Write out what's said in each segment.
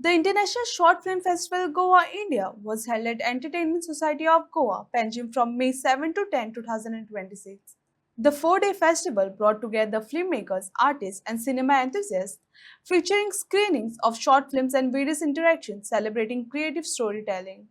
The International Short Film Festival Goa, India was held at Entertainment Society of Goa, Panjim from May 7 to 10, 2026. The four-day festival brought together filmmakers, artists, and cinema enthusiasts, featuring screenings of short films and various interactions celebrating creative storytelling.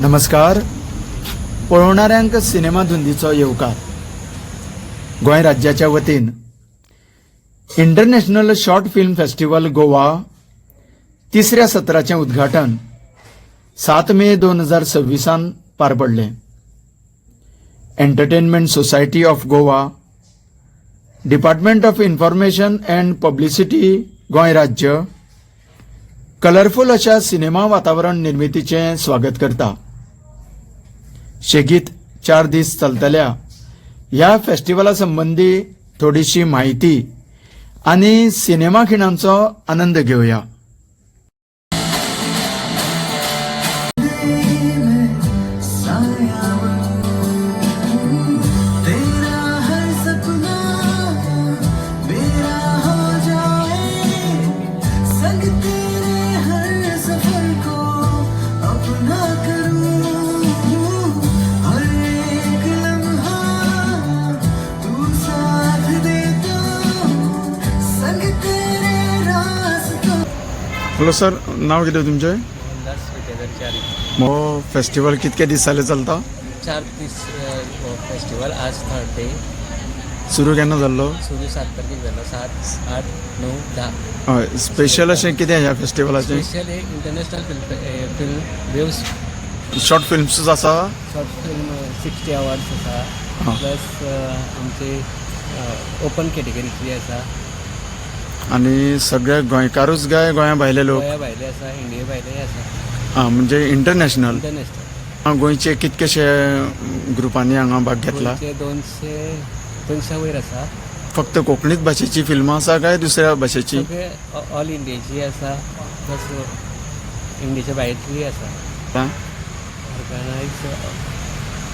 नमस्कार. पळोवणाऱ्यांक cinema धुंदीचो येवकार. गोंय राज्याच्या वतीन international short film festival Goa तिसऱ्या सत्राचें उद्घाटन 7 मे 2026 पार पडलें. Entertainment society of Goa, department of information and publicity Goa राज्य colourful अशा सिनेमा वातावरण निर्मितीचें स्वागत करता. शेगीत 4 दीस चलतल्या ह्या फेस्टिवला संबंधी थोडीशी माहिती आणि सिनेमा खिणांचो आनंद घेवया. हॅलो सर, नाव कितें तुमचें? हो फेस्टिवल कितके दीस जाले चलता? 4 दीस फेस्टिवल. आज 3rd डे. सुरू केन्ना जाल्लो? सुरू 7 तारखेक जालो. 7, 8, 9, 10. हय. स्पेशल अशें कितें ह्या फेस्टिवलाचें? स्पेशल एक international film waves short films आसा? शॉर्ट फिल्म 60 आवर्स आसा. प्लस आमचे ओपन कॅटेगरीची आसा. आणि सगळे गोंयकारूच काय गोंया भायले लोक? गोंया भायले आसा, इंडिये भायलेय आसा. हां, म्हणजे इंटरनॅशनल. इंटरनॅशनल. गोंयचे कितकेशे ग्रुपांनी हांगा भाग घेतला? 200 वयर आसा. फक्त कोंकणीच भाशेची फिल्मां आसा काय दुसऱ्या भाशेची? सगळे ऑल इंडियेची आसा. प्लस इंडियेच्या भायरची आसा.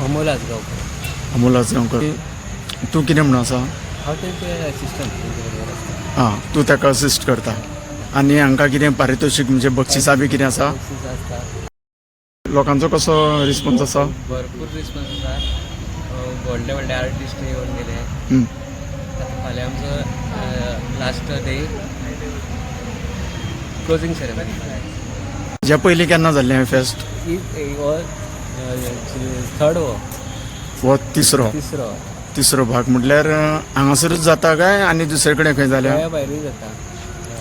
अमोल आसगांवकर. अमोल आसगांवकर. तूं कितें म्हणून आसा? हांव तेंचे असिस्टंट. हां, तूं ताका असिस्ट करता. आनी हांकां कितें पारितोशीक म्हणजे बक्षिसां बी कितें आसा? लोकांचो कसो रिस्पॉन्स आसा? भरपूर रिस्पॉन्स आसा. व्हडले व्हडले आर्टिस्ट येवन गेले. फाल्यां आमचो लास्ट डे क्लोजिंग सेरेमनी. हेच्या पयलीं केन्ना जाल्लें हें फेस्ट? थर्ड हो तिसरो तिसरो भाग म्हटल्यार हांगासरूच जाता काय आनी दुसरे कडेन खंय जाल्या? गोंया भायरूय जाता.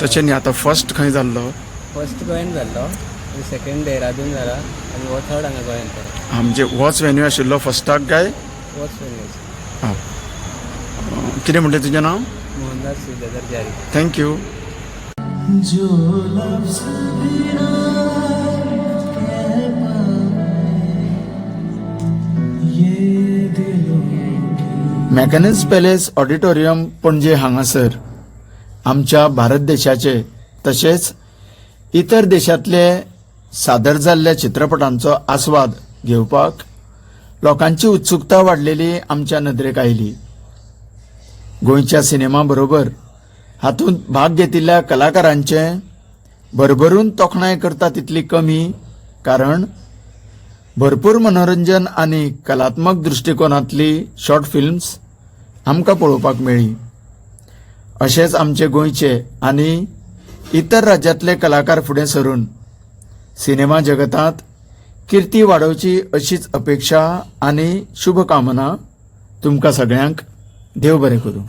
तशें न्ही. आतां फर्स्ट खंय जाल्लो? फर्स्ट गोंयान जाल्लो. सेकंड देहरादून जाला. आनी हो थर्ड हांगा गोंयान केलो. हां, म्हणजे होच वेन्यू आशिल्लो फर्स्टाक काय? होच वेन्यू. हां. कितें म्हणलें तुजें नांव? मोहनदास श्रीधर जारी. थँक्यू. मॅकॅनिक्स पॅलेस ऑडिटोरियम पणजे हांगासर आमच्या भारत देशाचे तशेंच इतर देशांतले सादर जाल्ल्या चित्रपटांचो आस्वाद घेवपाक लोकांची उत्सुकता वाडलेली आमच्या नदरेक आयली. गोंयच्या सिनेमा बरोबर हातूंत भाग घेतिल्ल्या कलाकारांचे भरभरून तोखणाय करता तितली कमी, कारण भरपूर मनोरंजन आनी कलात्मक दृश्टिकोनांतली शॉर्ट फिल्म्स आमकां पळोवपाक मेळ्ळी. अशेंच आमचे गोंयचे आनी इतर राज्यांतले कलाकार फुडें सरून सिनेमा जगतांत कीर्ती वाडोवची अशीच अपेक्षा आनी शुभकामना तुमकां सगळ्यांक. देव बरें करूं.